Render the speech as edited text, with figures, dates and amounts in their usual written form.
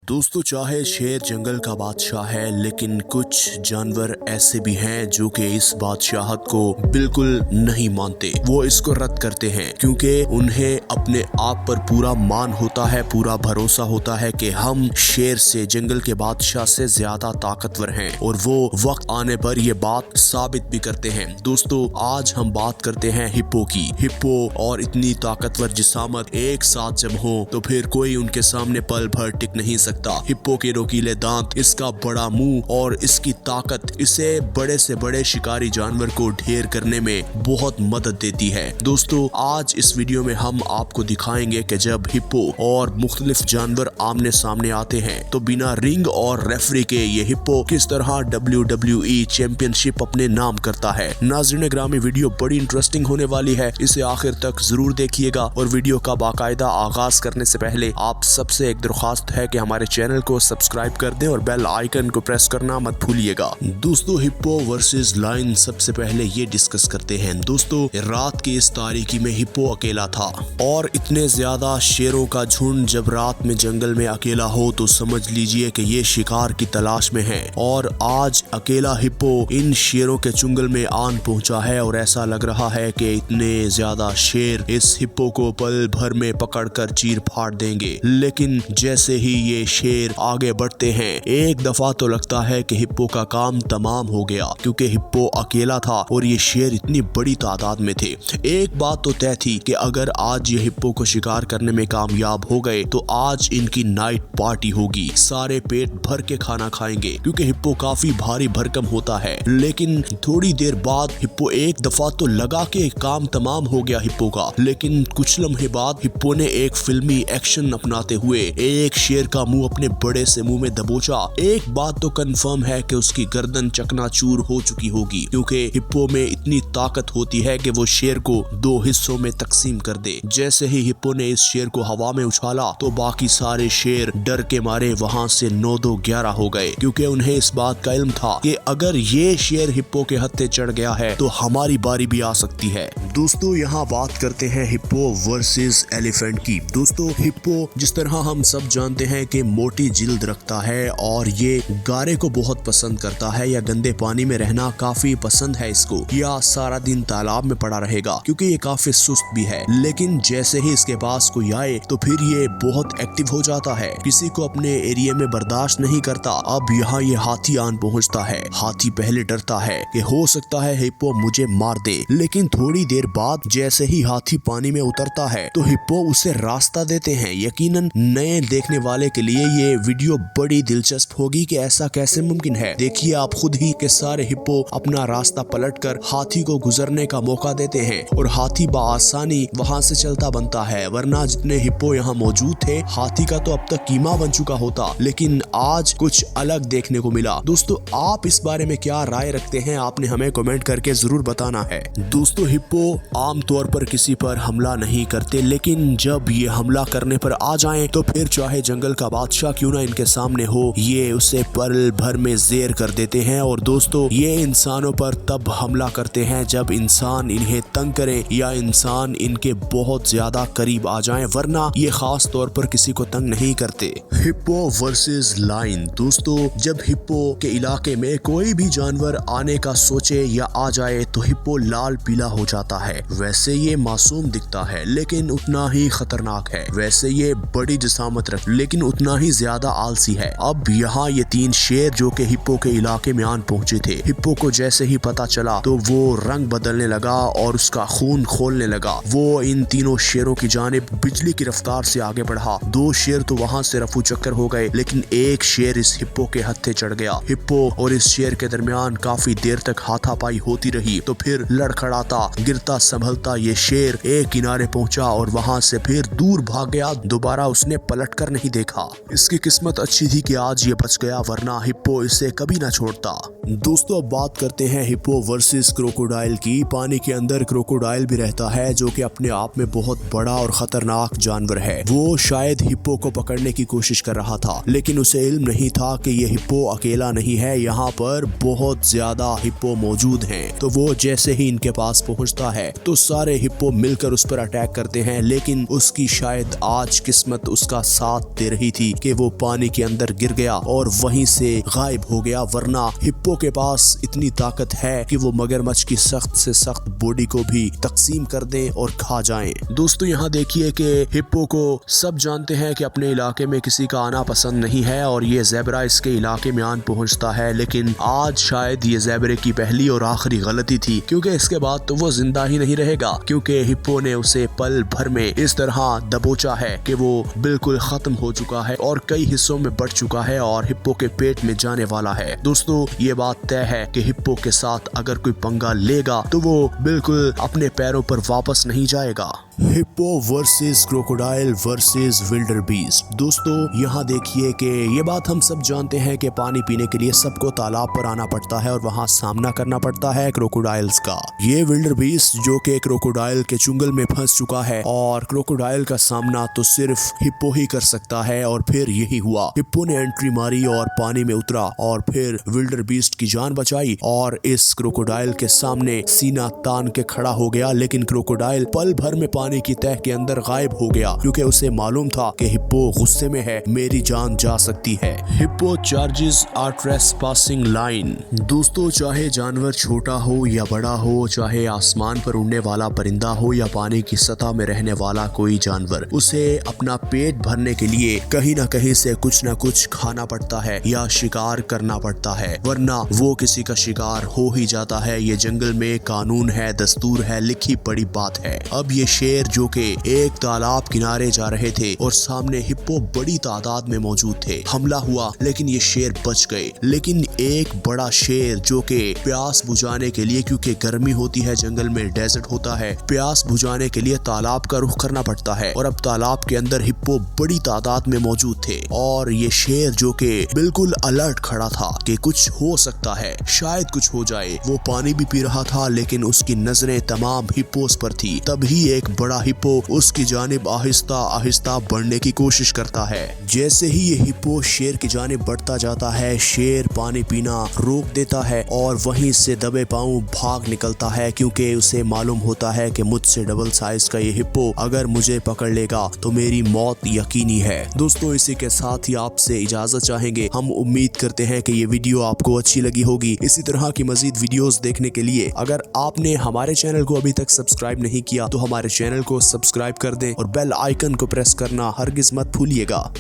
दोस्तों, चाहे शेर जंगल का बादशाह है, लेकिन कुछ जानवर ऐसे भी हैं जो कि इस बादशाहत को बिल्कुल नहीं मानते। वो इसको रद्द करते हैं क्योंकि उन्हें अपने आप पर पूरा मान होता है, पूरा भरोसा होता है कि हम शेर से, जंगल के बादशाह से ज्यादा ताकतवर हैं और वो वक्त आने पर ये बात साबित भी करते हैं। दोस्तों, आज हम बात करते हैं हिप्पो की। हिप्पो और इतनी ताकतवर जिसामत एक साथ जब हो तो फिर कोई उनके सामने पल भर टिक नहीं सकता। हिप्पो के नुकीले दांत, इसका बड़ा मुंह और इसकी ताकत इसे बड़े से बड़े शिकारी जानवर को ढेर करने में बहुत मदद देती है। दोस्तों, आज इस वीडियो में हम आपको दिखाएंगे कि जब हिप्पो और मुख्तलिफ जानवर आमने सामने आते हैं तो बिना रिंग और रेफरी के ये हिप्पो किस तरह WWE चैंपियनशिप अपने नाम करता है। नाज़रीन ग्रामी, वीडियो बड़ी इंटरेस्टिंग होने वाली है, इसे आखिर तक जरूर देखिएगा। और वीडियो का बाकायदा आगाज करने से पहले आप सबसे एक दरख्वास्त है कि हमारे चैनल को सब्सक्राइब कर दें और बेल आइकन को प्रेस करना मत भूलिएगा। दोस्तों, हिप्पो वर्सेस लायन, सबसे पहले ये डिस्कस करते हैं। दोस्तों, रात की इस तारीकी में हिप्पो अकेला था और इतने ज्यादा शेरों का झुंड जब रात में जंगल में अकेला हो तो समझ लीजिए कि ये शिकार की तलाश में है। और आज अकेला हिप्पो इन शेरों के चुंगल में आन पहुंचा है और ऐसा लग रहा है कि इतने ज्यादा शेर इस हिप्पो को पल भर में पकड़कर चीर फाड़ देंगे। लेकिन जैसे ही ये शेर आगे बढ़ते हैं, एक दफा तो लगता है कि हिप्पो का काम तमाम हो गया, क्योंकि हिप्पो अकेला था और ये शेर इतनी बड़ी तादाद में थे। एक बात तो तय थी कि अगर आज ये हिप्पो को शिकार करने में कामयाब हो गए तो आज इनकी नाइट पार्टी होगी। सारे पेट भर के खाना खाएंगे, क्योंकि हिप्पो काफी भारी भरकम होता है। लेकिन थोड़ी देर बाद हिप्पो एक दफा तो लगा कि काम तमाम हो गया हिप्पो का, लेकिन कुछ लम्हे बाद हिप्पो ने एक फिल्मी एक्शन अपनाते हुए एक शेर का मुंह अपने बड़े से मुंह में दबोचा। एक बात तो कंफर्म है कि उसकी गर्दन चकनाचूर हो चुकी होगी, क्योंकि हिप्पो में इतनी ताकत होती है कि वो शेर को दो हिस्सों में तकसीम कर दे। जैसे ही हिप्पो ने इस शेर को हवा में उछाला तो बाकी सारे शेर डर के मारे वहां से 9-2-11 हो गए, क्योंकि उन्हें इस बात का इल्म था कि अगर ये शेर हिप्पो के हत्थे चढ़ गया है तो हमारी बारी भी आ सकती है। दोस्तों, यहाँ बात करते हैं हिप्पो वर्सेस एलिफेंट की। दोस्तों, हिप्पो जिस तरह हम सब जानते हैं कि मोटी जिल्द रखता है और ये गारे को बहुत पसंद करता है, या गंदे पानी में रहना काफी पसंद है इसको, या सारा दिन तालाब में पड़ा रहेगा क्योंकि ये काफी सुस्त भी है। लेकिन जैसे ही इसके पास कोई आए तो फिर ये बहुत एक्टिव हो जाता है, किसी को अपने एरिया में बर्दाश्त नहीं करता। अब यहाँ ये हाथी आन पहुँचता है। हाथी पहले डरता है कि हो सकता है हिप्पो मुझे मार दे, लेकिन थोड़ी देर बाद जैसे ही हाथी पानी में उतरता है तो हिप्पो उसे रास्ता देते हैं। यकीनन नए देखने वाले के लिए ये वीडियो बड़ी दिलचस्प होगी कि ऐसा कैसे मुमकिन है। देखिए आप खुद ही कि सारे हिप्पो अपना रास्ता पलटकर हाथी को गुजरने का मौका देते हैं और हाथी बआसानी वहां से चलता बनता है। वरना जितने हिप्पो यहाँ मौजूद थे, हाथी का तो अब तक कीमा बन चुका होता, लेकिन आज कुछ अलग देखने को मिला। दोस्तों, आप इस बारे में क्या राय रखते हैं, आपने हमें कमेंट करके जरूर बताना है। दोस्तों, हिप्पो आमतौर पर किसी पर हमला नहीं करते, लेकिन जब ये हमला करने पर आ जाएं तो फिर चाहे जंगल का बादशाह क्यों ना इनके सामने हो, ये उसे पल भर में ज़ेर कर देते हैं। और दोस्तों, ये इंसानों पर तब हमला करते हैं जब इंसान इन्हें तंग करे या इंसान इनके बहुत ज्यादा करीब आ जाएं, वरना ये खास तौर पर किसी को तंग नहीं करते। Hippo versus lion. दोस्तों, जब हिप्पो के इलाके में कोई भी जानवर आने का सोचे या आ जाए तो हिप्पो लाल पीला हो जाता है। वैसे ये मासूम दिखता है लेकिन उतना ही खतरनाक है। वैसे ये बड़ी जिसामत रख लेकिन उतना ही ज्यादा आलसी है। अब यहाँ ये 3 शेर जो कि हिप्पो के इलाके में आन पहुंचे थे, हिप्पो को जैसे ही पता चला तो वो रंग बदलने लगा और उसका खून खोलने लगा। वो इन तीनों शेरों की जानिब बिजली की रफ्तार से आगे बढ़ा। 2 शेर तो वहाँ से रफू चक्कर हो गए, लेकिन एक शेर इस हिप्पो के हत्थे चढ़ गया। हिप्पो और इस शेर के दरमियान काफी देर तक हाथापाई होती रही, तो फिर लड़खड़ाता गिरता संभलता ये शेर एक किनारे पहुंचा और वहां से फिर दूर भाग गया। दोबारा उसने पलट कर नहीं देखा। इसकी किस्मत अच्छी थी कि आज ये बच गया, वरना हिप्पो इसे कभी ना छोड़ता। दोस्तों, अब बात करते हैं हिप्पो वर्सेस क्रोकोडाइल की। पानी के अंदर क्रोकोडाइल भी रहता है जो कि अपने आप में बहुत बड़ा और खतरनाक जानवर है। वो शायद हिप्पो को पकड़ने की कोशिश कर रहा था, लेकिन उसे इल्म नहीं था कि ये हिप्पो अकेला नहीं है, यहाँ पर बहुत ज्यादा हिप्पो मौजूद हैं। तो वो जैसे ही इनके पास पहुंचता है तो सारे हिप्पो मिलकर उस पर अटैक करते हैं, लेकिन उसकी शायद आज किस्मत उसका साथ दे रही थी कि वो पानी के अंदर गिर गया और वहीं से गायब हो गया। वरना हिप्पो के पास इतनी ताकत है कि वो मगरमच्छ की सख्त से सख्त बॉडी को भी तकसीम कर दे और खा जाएं। दोस्तों यहाँ देखिए कि हिप्पो को सब जानते हैं कि अपने इलाके में किसी का आना पसंद नहीं है और ये ज़ेबरा इसके इलाके में आन पहुंचता है। लेकिन आज शायद ये ज़ेबरे की पहली और आखिरी गलती थी, क्योंकि इसके बाद तो वो जिंदा ही नहीं रहेगा, क्योंकि हिप्पो ने उसे पल भर में इस तरह दबोचा है कि वो बिल्कुल खत्म हो चुका है और कई हिस्सों में बढ़ चुका है और हिप्पो के पेट में जाने वाला है। दोस्तों ये बात तय है कि हिप्पो के साथ अगर कोई पंगा लेगा तो वो बिल्कुल अपने पैरों पर वापस नहीं जाएगा। Hippo versus crocodile versus wildebeest. दोस्तों यहाँ देखिए कि ये बात हम सब जानते हैं कि पानी पीने के लिए सबको तालाब पर आना पड़ता है और वहाँ सामना करना पड़ता है क्रोकोडाइल्स का। ये विल्डरबीस्ट जो कि क्रोकोडाइल के चुंगल में फंस चुका है और क्रोकोडाइल का सामना तो सिर्फ हिप्पो ही कर सकता है। और फिर यही हुआ, हिप्पो ने एंट्री मारी और पानी में उतरा और फिर विल्डरबीस्ट की जान बचाई और इस क्रोकोडाइल के सामने सीना तान के खड़ा हो गया। लेकिन क्रोकोडाइल पल भर में पानी की तह के अंदर गायब हो गया, क्योंकि उसे मालूम था कि हिप्पो गुस्से में है, मेरी जान जा सकती है। Hippo charges are trespassing line. दोस्तों चाहे जानवर छोटा हो या बड़ा हो, चाहे आसमान पर उड़ने वाला परिंदा हो या पानी की सतह में रहने वाला कोई जानवर, उसे अपना पेट भरने के लिए कहीं ना कहीं से कुछ ना कुछ खाना पड़ता है या शिकार करना पड़ता है, वरना वो किसी का शिकार हो ही जाता है। ये जंगल में कानून है, दस्तूर है, लिखी पड़ी बात है। अब ये शेर जो कि एक तालाब किनारे जा रहे थे और सामने हिप्पो बड़ी तादाद में मौजूद थे, हमला हुआ लेकिन ये शेर बच गए। लेकिन एक बड़ा शेर जो कि प्यास बुझाने के लिए, क्योंकि गर्मी होती है जंगल में, डेजर्ट होता है, प्यास बुझाने के लिए तालाब का रुख करना पड़ता है और अब तालाब के अंदर हिप्पो बड़ी तादाद में मौजूद थे और ये शेर जो कि बिल्कुल अलर्ट खड़ा था कि कुछ हो सकता है, शायद कुछ हो जाए। वो पानी भी पी रहा था लेकिन उसकी नजरें तमाम हिप्पोस पर थी। तभी एक बड़ा हिप्पो उसकी जानिब आहिस्ता आहिस्ता बढ़ने की कोशिश करता है। जैसे ही ये हिप्पो शेर की जानिब बढ़ता जाता है, शेर पानी पीना रोक देता है और वहीं से दबे पांव भाग निकलता है, क्योंकि उसे मालूम होता है कि मुझसे डबल साइज का ये हिप्पो अगर मुझे पकड़ लेगा तो मेरी मौत यकीनी है। दोस्तों इसी के साथ ही आपसे इजाजत चाहेंगे। हम उम्मीद करते हैं कि ये वीडियो आपको अच्छी लगी होगी। इसी तरह की मजीद वीडियोस देखने के लिए अगर आपने हमारे चैनल को अभी तक सब्सक्राइब नहीं किया तो हमारे चैनल को सब्सक्राइब कर दें और बेल आइकन को प्रेस करना हरगिज मत भूलिएगा।